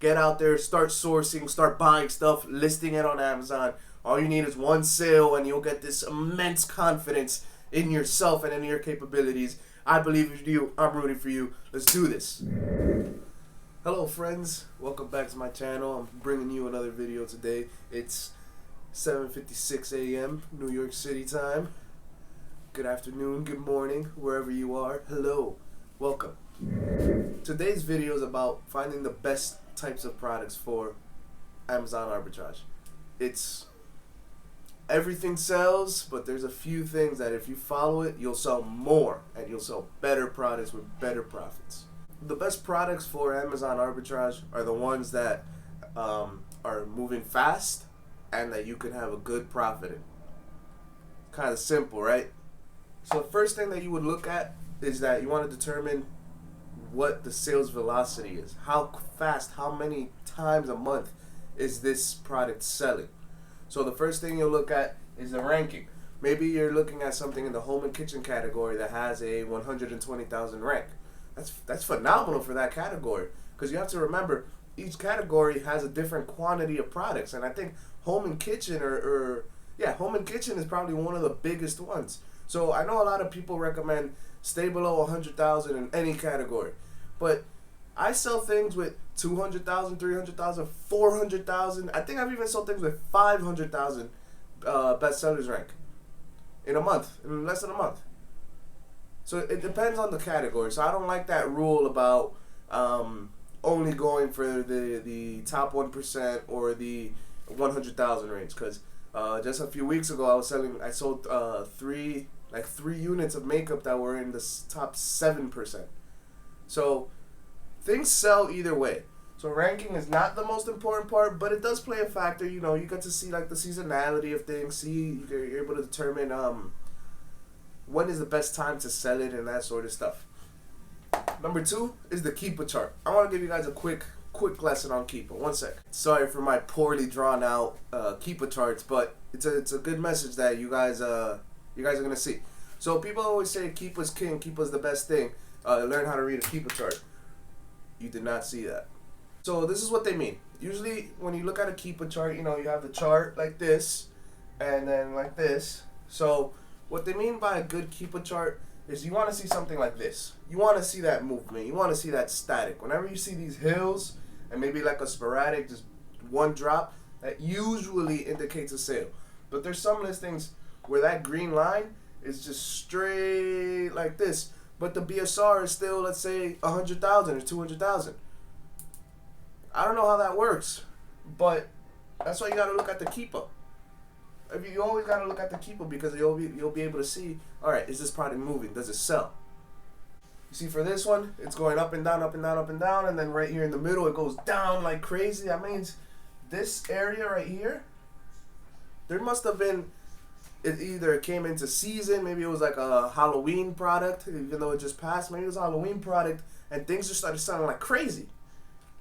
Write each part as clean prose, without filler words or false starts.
Get out there, start sourcing, start buying stuff, listing it on Amazon. All you need is one sale and you'll get this immense confidence in yourself and in your capabilities. I believe in you. I'm rooting for you. Let's do this. Hello friends, welcome back to my channel. I'm bringing you another video today. It's 7:56 a.m. New York City time. Good afternoon, good morning, wherever you are. Hello, welcome. Today's video is about finding the best types of products for Amazon arbitrage. It's everything sells, but there's a few things that if you follow it, you'll sell more and you'll sell better products with better profits. The best products for Amazon arbitrage are the ones that are moving fast and that you can have a good profit in. Kind of simple, right? So the first thing that you would look at is that you want to determine what the sales velocity is. How fast, how many times a month is this product selling? So the first thing you'll look at is the ranking. Maybe you're looking at something in the home and kitchen category that has a 120,000 rank. That's phenomenal for that category, because you have to remember each category has a different quantity of products, and I think home and kitchen home and kitchen is probably one of the biggest ones. So I know a lot of people recommend stay below 100,000 in any category, but I sell things with 200,000, 300,000, 400,000. I think I've even sold things with 500,000 bestsellers rank in a month, in less than a month. So it depends on the category. So I don't like that rule about only going for the top 1% or the 100,000 range, because just a few weeks ago I sold three units of makeup that were in the top 7%. So things sell either way. So ranking is not the most important part, but it does play a factor. You know, you get to see like the seasonality of things. You're able to determine when is the best time to sell it and that sort of stuff. Number 2 is the keeper chart. I want to give you guys a quick lesson on keeper. One sec. Sorry for my poorly drawn out keeper charts, but it's a good message that you guys are gonna see. So people always say keeper's king, keeper's the best thing. Learn how to read a keeper chart. You did not see that. So this is what they mean. Usually when you look at a keeper chart, you know, you have the chart like this and then like this. So what they mean by a good keeper chart is you want to see something like this. You want to see that movement. You want to see that static. Whenever you see these hills and maybe like a sporadic, just one drop, that usually indicates a sale. But there's some listings where that green line is just straight like this, but the BSR is still, let's say, 100,000 or 200,000. I don't know how that works, but that's why you got to look at the keeper. You always got to look at the keeper, because you'll be able to see, all right, is this product moving? Does it sell? You see, for this one, it's going up and down, up and down, up and down, and then right here in the middle, it goes down like crazy. That means this area right here, there must have been, it either came into season, maybe it was like a Halloween product, even though it just passed, maybe it was a Halloween product, and things just started selling like crazy.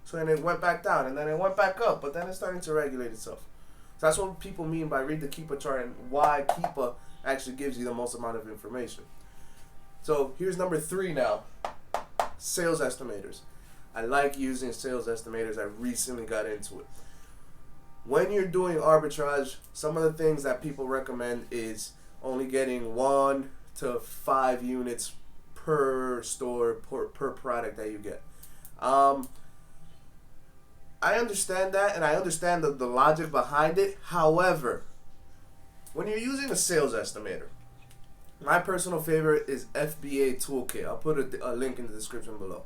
So then it went back down, and then it went back up, but then it's starting to regulate itself. So that's what people mean by read the keeper chart and why keeper actually gives you the most amount of information. So here's number 3 now, sales estimators. I like using sales estimators. I recently got into it. When you're doing arbitrage, some of the things that people recommend is only getting 1 to 5 units per store, per product that you get. I understand that, and I understand the logic behind it. However, when you're using a sales estimator, my personal favorite is FBA Toolkit. I'll put a link in the description below.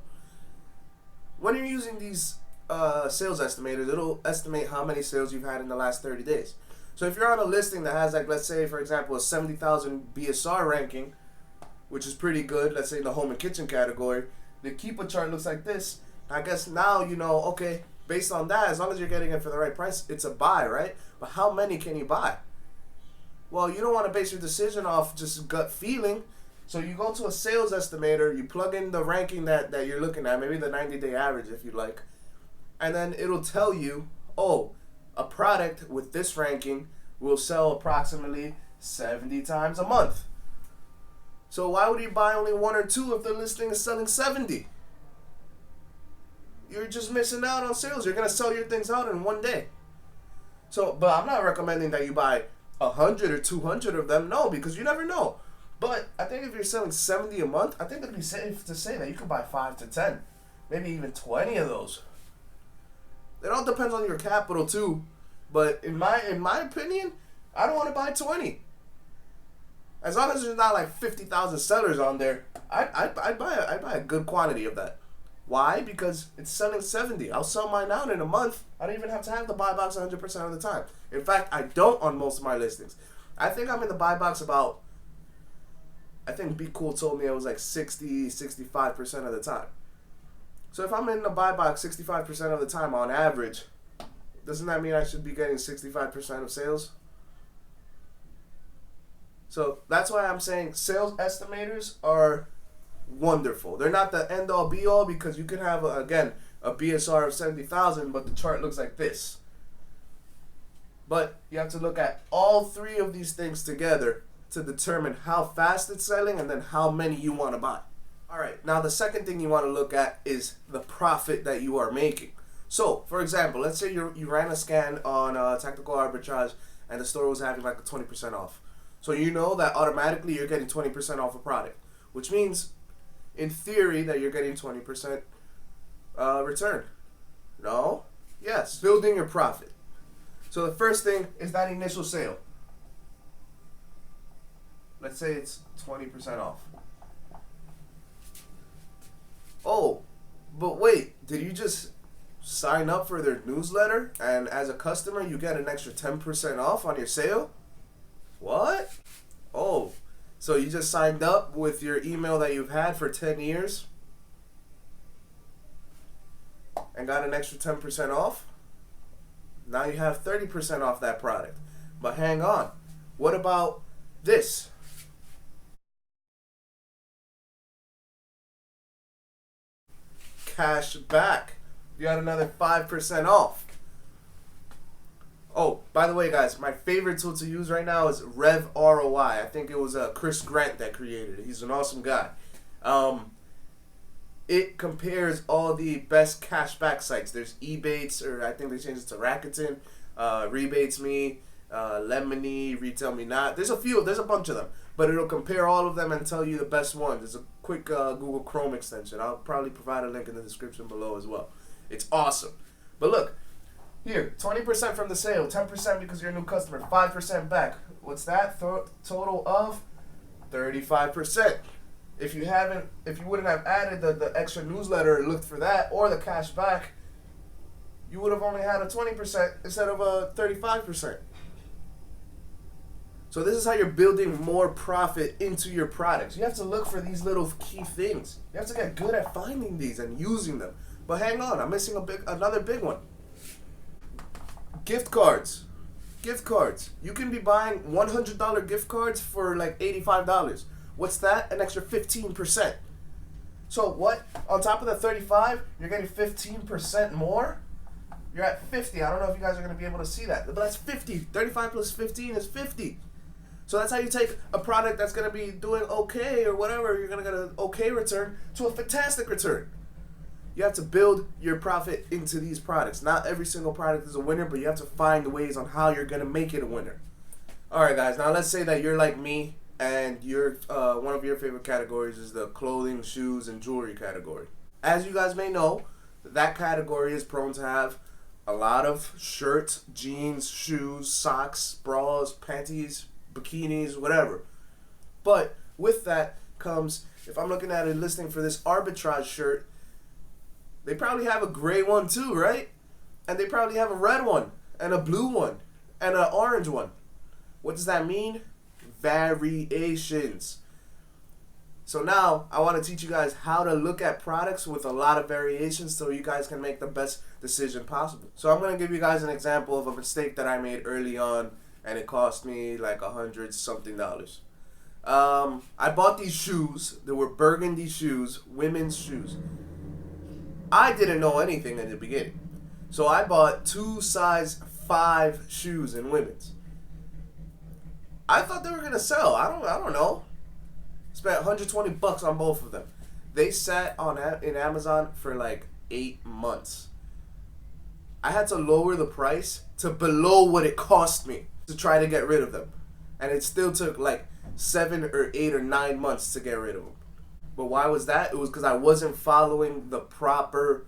When you're using these sales estimators, it'll estimate how many sales you've had in the last 30 days. So if you're on a listing that has, like, let's say, for example, a 70,000 BSR ranking, which is pretty good, let's say in the home and kitchen category, the keeper chart looks like this. I guess now you know, okay, based on that, as long as you're getting it for the right price, it's a buy, right? But how many can you buy? Well, you don't want to base your decision off just gut feeling. So you go to a sales estimator, you plug in the ranking that you're looking at, maybe the 90-day average if you like, and then it'll tell you, oh, a product with this ranking will sell approximately 70 times a month. So why would you buy only 1 or 2 if the listing is selling 70? you're just missing out on sales. You're gonna sell your things out in one day. So, but I'm not recommending that you buy 100 or 200 of them. No, because you never know. But I think if you're selling 70 a month, I think it'd be safe to say that you can buy 5 to 10, maybe even 20 of those. It all depends on your capital too. But in my opinion, I don't want to buy 20. As long as there's not like 50,000 sellers on there, I'd buy a good quantity of that. Why? Because it's selling 70. I'll sell mine out in a month. I don't even have to have the buy box 100% of the time. In fact, I don't on most of my listings. I think I'm in the buy box about, I think Be Cool told me it was like 65% of the time. So if I'm in the buy box 65% of the time on average, doesn't that mean I should be getting 65% of sales? So that's why I'm saying sales estimators are wonderful. They're not the end all be all, because you can have a BSR of 70,000, but the chart looks like this. But you have to look at all three of these things together to determine how fast it's selling and then how many you want to buy. All right, now the second thing you want to look at is the profit that you are making. So, for example, let's say you ran a scan on Tactical Arbitrage and the store was having like a 20% off. So you know that automatically you're getting 20% off a product, which means, in theory, that you're getting 20% return. No? Yes. Building your profit. So the first thing is that initial sale. Let's say it's 20% off. Oh, but wait, did you just sign up for their newsletter and as a customer you get an extra 10% off on your sale? What? Oh, so you just signed up with your email that you've had for 10 years and got an extra 10% off? Now you have 30% off that product. But hang on, what about this? Cash back. You got another 5% off. Oh, by the way, guys, my favorite tool to use right now is Rev ROI. I think it was Chris Grant that created it. He's an awesome guy. It compares all the best cashback sites. There's Ebates, or I think they changed it to Rakuten, Rebates Me, Lemony, Retail Me Not. There's a bunch of them. But it'll compare all of them and tell you the best ones. It's a quick Google Chrome extension. I'll probably provide a link in the description below as well. It's awesome. But look, here, 20% from the sale, 10% because you're a new customer, 5% back. What's that? Total of 35%. If you wouldn't have added the extra newsletter or looked for that, or the cash back, you would have only had a 20% instead of a 35%. So this is how you're building more profit into your products. You have to look for these little key things. You have to get good at finding these and using them. But hang on, I'm missing another big one. Gift cards. Gift cards. You can be buying $100 gift cards for like $85. What's that? An extra 15%. So what? On top of the 35, you're getting 15% more? You're at 50. I don't know if you guys are going to be able to see that. But that's 50. 35 plus 15 is 50. So that's how you take a product that's going to be doing okay or whatever, you're going to get an okay return, to a fantastic return. You have to build your profit into these products. Not every single product is a winner, but you have to find ways on how you're going to make it a winner. Alright guys, now let's say that you're like me and you're one of your favorite categories is the clothing, shoes, and jewelry category. As you guys may know, that category is prone to have a lot of shirts, jeans, shoes, socks, bras, panties, bikinis, whatever. But with that comes, if I'm looking at a listing for this Arbitrage shirt, they probably have a gray one too, right? And they probably have a red one, and a blue one, and an orange one. What does that mean? Variations. So now I want to teach you guys how to look at products with a lot of variations so you guys can make the best decision possible. So I'm going to give you guys an example of a mistake that I made early on, and it cost me like $100-something. I bought these shoes. They were burgundy shoes, women's shoes. I didn't know anything in the beginning. So I bought 2 size 5 shoes in women's. I thought they were going to sell. I don't know. Spent $120 on both of them. They sat in Amazon for like 8 months. I had to lower the price to below what it cost me to try to get rid of them. And it still took like 7 or 8 or 9 months to get rid of them. But why was that? It was because I wasn't following the proper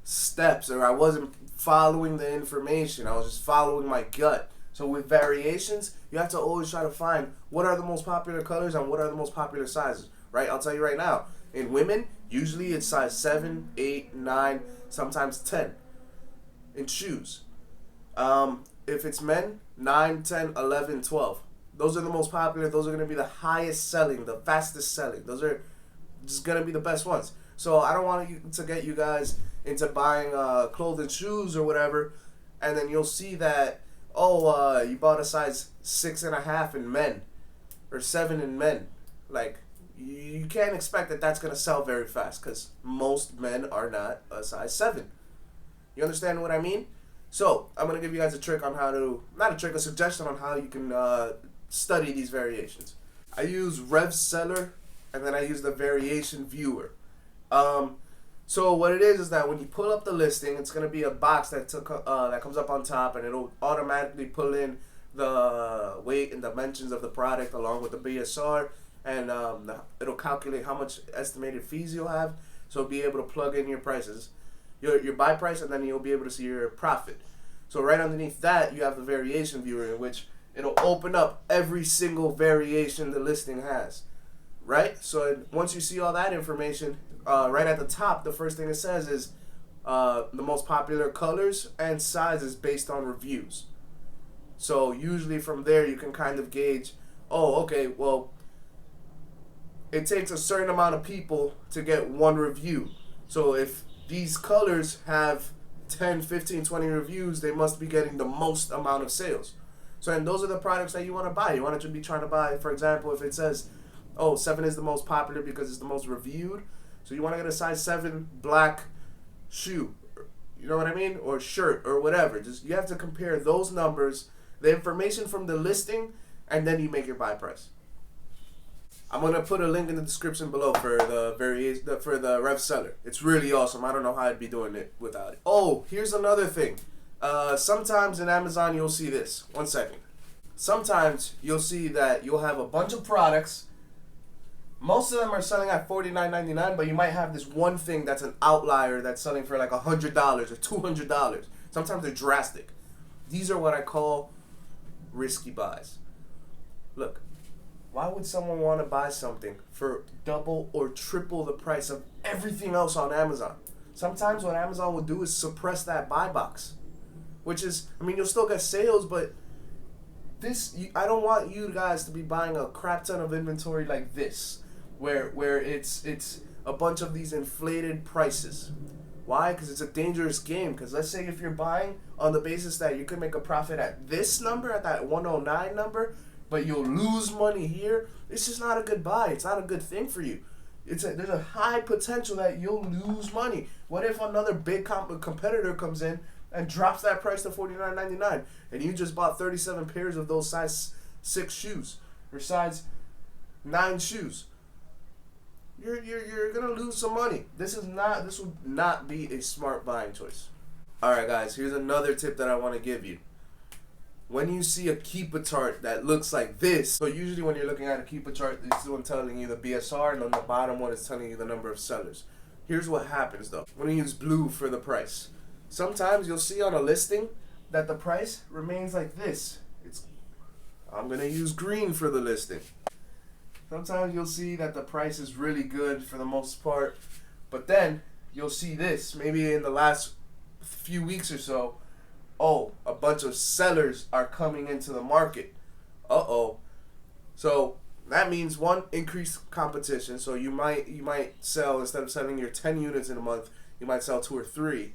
steps, or I wasn't following the information. I was just following my gut. So with variations, you have to always try to find what are the most popular colors and what are the most popular sizes, right? I'll tell you right now. In women, usually it's size 7, 8, 9, sometimes 10 in shoes. If it's men, 9, 10, 11, 12. Those are the most popular. Those are going to be the highest selling, the fastest selling. Those are just going to be the best ones. So I don't want to get you guys into buying clothing, shoes, or whatever, and then you'll see that, you bought a size 6.5 in men, or 7 in men. Like, you can't expect that that's going to sell very fast, because most men are not a size 7. You understand what I mean? So, I'm going to give you guys a trick on how to, not a trick, a suggestion on how you can study these variations. I use Rev Seller, and then I use the variation viewer. So what it is that when you pull up the listing, it's going to be a box that comes up on top, and it'll automatically pull in the weight and dimensions of the product along with the BSR, and it'll calculate how much estimated fees you'll have, so it'll be able to plug in your prices, your buy price, and then you'll be able to see your profit. So right underneath that, you have the variation viewer, in which it'll open up every single variation the listing has, right? So once you see all that information, right at the top, the first thing it says is the most popular colors and sizes based on reviews. So usually from there you can kind of gauge, it takes a certain amount of people to get one review. So if these colors have 10, 15, 20 reviews, they must be getting the most amount of sales. So and those are the products that you want to buy. You want to be trying to buy, for example, if it says, 7 is the most popular because it's the most reviewed, so you want to get a size 7 black shoe, you know what I mean, or shirt, or whatever. Just you have to compare those numbers, the information from the listing, and then you make your buy price. I'm gonna put a link in the description below for the for the Rev Seller. It's really awesome. I don't know how I'd be doing it without it. Oh, here's another thing. Sometimes in Amazon you'll see this. One second. Sometimes you'll see that you'll have a bunch of products. Most of them are selling at $49.99, but you might have this one thing that's an outlier that's selling for like $100 or $200. Sometimes they're drastic. These are what I call risky buys. Look, why would someone want to buy something for double or triple the price of everything else on Amazon? Sometimes what Amazon will do is suppress that buy box, which is, you'll still get sales, but I don't want you guys to be buying a crap ton of inventory like this, where it's a bunch of these inflated prices. Why? Because it's a dangerous game. Because let's say if you're buying on the basis that you could make a profit at this number, at that 109 number, but you'll lose money here, it's just not a good buy. It's not a good thing for you. There's a high potential that you'll lose money. What if another big competitor comes in and drops that price to $49.99, and you just bought 37 pairs of those size 6 shoes or size 9 shoes? You're gonna lose some money. This would not be a smart buying choice. Alright guys, here's another tip that I want to give you. When you see a Keepa chart that looks like this, so usually when you're looking at a Keepa chart, this is one telling you the BSR, and on the bottom one is telling you the number of sellers. Here's what happens though. When you use blue for the price, sometimes you'll see on a listing that the price remains like this. I'm gonna use green for the listing. Sometimes you'll see that the price is really good for the most part, but then you'll see this, maybe in the last few weeks or so, a bunch of sellers are coming into the market. So that means one, increased competition. So you might sell, instead of selling your 10 units in a month, you might sell 2 or 3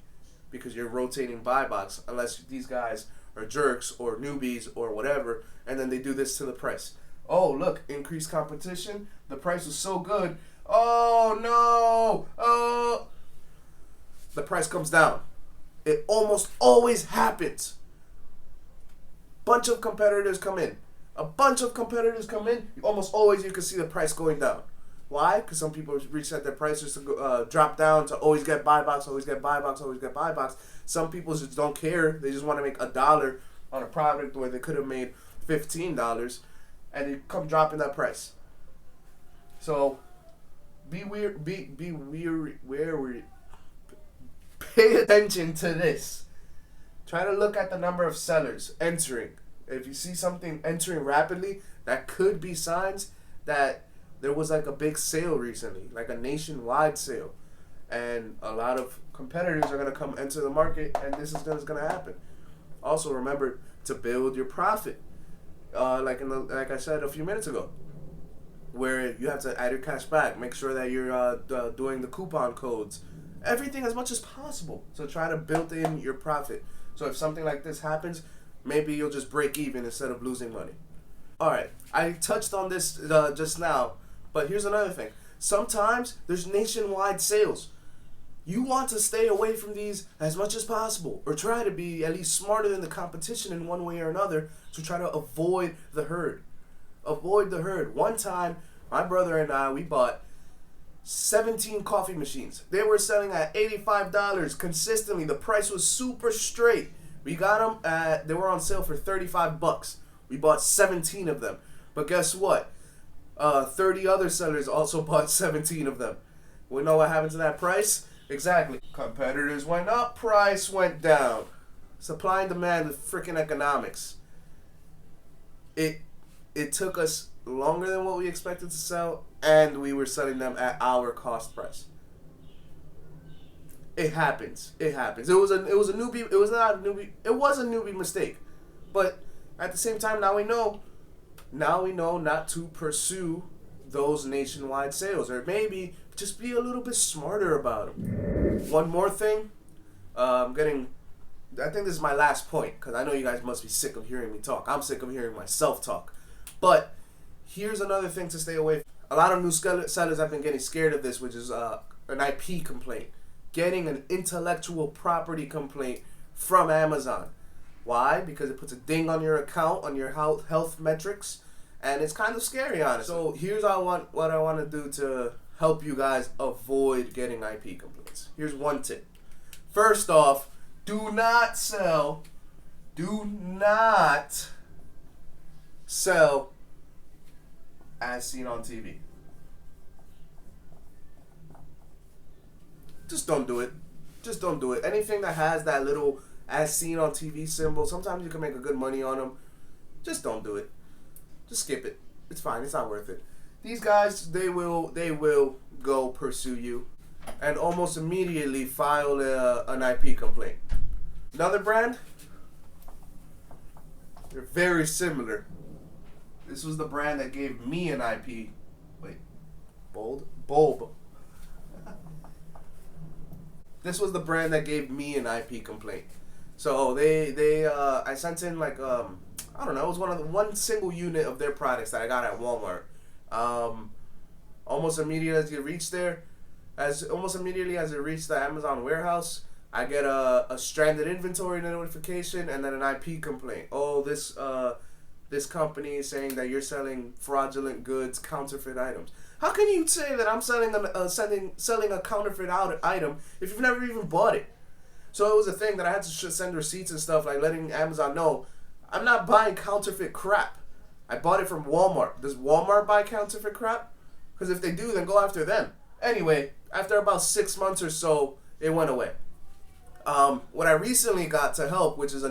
because you're rotating buy box, unless these guys are jerks or newbies or whatever, and then they do this to the price. Oh, look, increased competition. The price was so good. Oh, no. The price comes down. It almost always happens. Bunch of competitors come in. Almost always you can see the price going down. Why? Because some people reset their prices to drop down to always get buy box, always get buy box, always get buy box. Some people just don't care. They just want to make $1 on a product where they could have made $15, and they come dropping that price. So be weird. Be weary. Wary. Pay attention to this. Try to look at the number of sellers entering. If you see something entering rapidly, that could be signs that there was like a big sale recently, like a nationwide sale, and a lot of competitors are gonna come enter the market, and this is gonna happen. Also, remember to build your profit, like I said a few minutes ago, where you have to add your cash back. Make sure that you're doing the coupon codes, everything as much as possible. So try to build in your profit. So if something like this happens, maybe you'll just break even instead of losing money. All right, I touched on this just now, but here's another thing. Sometimes there's nationwide sales. You want to stay away from these as much as possible, or try to be at least smarter than the competition in one way or another to try to avoid the herd. Avoid the herd. One time, my brother and I, we bought 17 coffee machines. They were selling at $85 consistently. The price was super straight. We got them they were on sale for $35. We bought 17 of them. But guess what? 30 other sellers also bought 17 of them. We know what happened to that price? Exactly. Competitors went up, price went down. Supply and demand of freaking economics. It took us longer than what we expected to sell, and we were selling them at our cost price. It happens. It happens. It was a newbie. It was not a newbie. It was a newbie mistake, but at the same time, now we know not to pursue those nationwide sales, or maybe just be a little bit smarter about them. One more thing, I think this is my last point, because I know you guys must be sick of hearing me talk. I'm sick of hearing myself talk. But here's another thing to stay away from. A lot of new sellers have been getting scared of this, which is an IP complaint. Getting an intellectual property complaint from Amazon. Why? Because it puts a ding on your account, on your health metrics, and it's kind of scary, honestly. So here's what I want to do to help you guys avoid getting IP complaints. Here's one tip. First off, do not sell as seen on TV. Just don't do it. Just don't do it. Anything that has that little as seen on TV symbol, sometimes you can make a good money on them. Just don't do it. Just skip it. It's fine. It's not worth it. These guys, they will go pursue you and almost immediately file an IP complaint. Another brand, they're very similar. This was the brand that gave me an IP. Bulb. This was the brand that gave me an IP complaint. So I sent in like I don't know, it was one single unit of their products that I got at Walmart. Almost immediately as it reached the Amazon warehouse, I get a stranded inventory notification and then an IP complaint. Oh, this company is saying that you're selling fraudulent goods, counterfeit items. How can you say that I'm selling a counterfeit item if you've never even bought it? So it was a thing that I had to send receipts and stuff, like letting Amazon know I'm not buying counterfeit crap. I bought it from Walmart. Does Walmart buy counterfeit crap? Because if they do, then go after them. Anyway, after about 6 months or so, it went away. What I recently got to help, which is a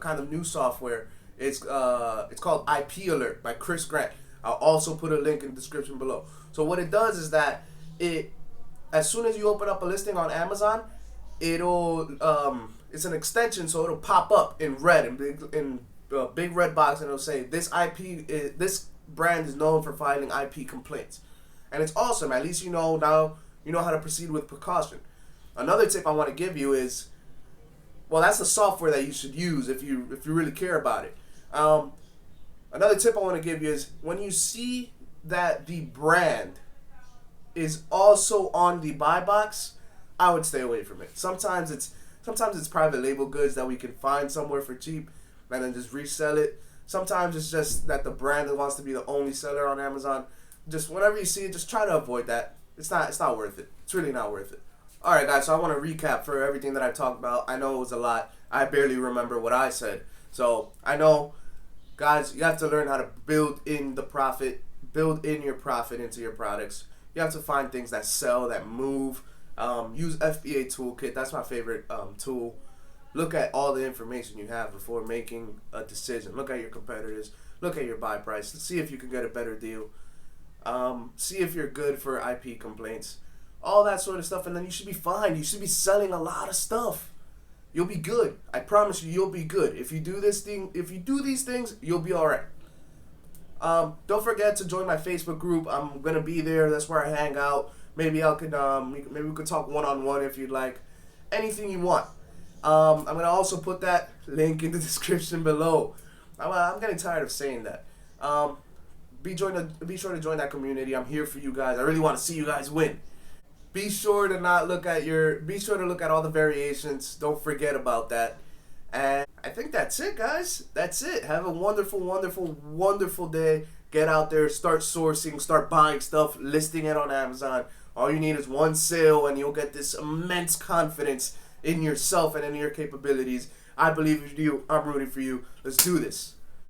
kind of new software, it's called IP Alert by Chris Grant. I'll also put a link in the description below. So what it does is that as soon as you open up a listing on Amazon, it's an extension, so it'll pop up in red, in big red box, and it'll say this brand is known for filing IP complaints, and it's awesome. At least now you know how to proceed with precaution. Another tip I want to give you is, that's the software that you should use if you really care about it. Another tip I want to give you is when you see that the brand is also on the buy box, I would stay away from it. Sometimes it's private label goods that we can find somewhere for cheap and then just resell it. Sometimes it's just that the brand wants to be the only seller on Amazon. just whenever you see it, just try to avoid that. It's not worth it. It's really not worth it. All right, guys. So I want to recap for everything that I talked about. I know it was a lot. I barely remember what I said. So I know, guys, you have to learn how to build in the profit, build in your profit into your products. You have to find things that sell, that move. Use FBA toolkit. That's my favorite tool. Look at all the information you have before making a decision. Look at your competitors. Look at your buy price. See if you can get a better deal. See if you're good for IP complaints. All that sort of stuff, and then you should be fine. You should be selling a lot of stuff. You'll be good. I promise you, you'll be good. If you do this thing, if you do these things, you'll be all right. Don't forget to join my Facebook group. I'm gonna be there. That's where I hang out. Maybe maybe we could talk one-on-one if you'd like. Anything you want. I'm gonna also put that link in the description below. I'm getting tired of saying that. Be sure to join that community. I'm here for you guys. I really want to see you guys win. Be sure to look at all the variations. Don't forget about that. And I think that's it, guys. That's it. Have a wonderful, wonderful, wonderful day. Get out there, start sourcing, start buying stuff, listing it on Amazon. All you need is one sale and you'll get this immense confidence in yourself and in your capabilities. I believe in you. I'm rooting for you. Let's do this.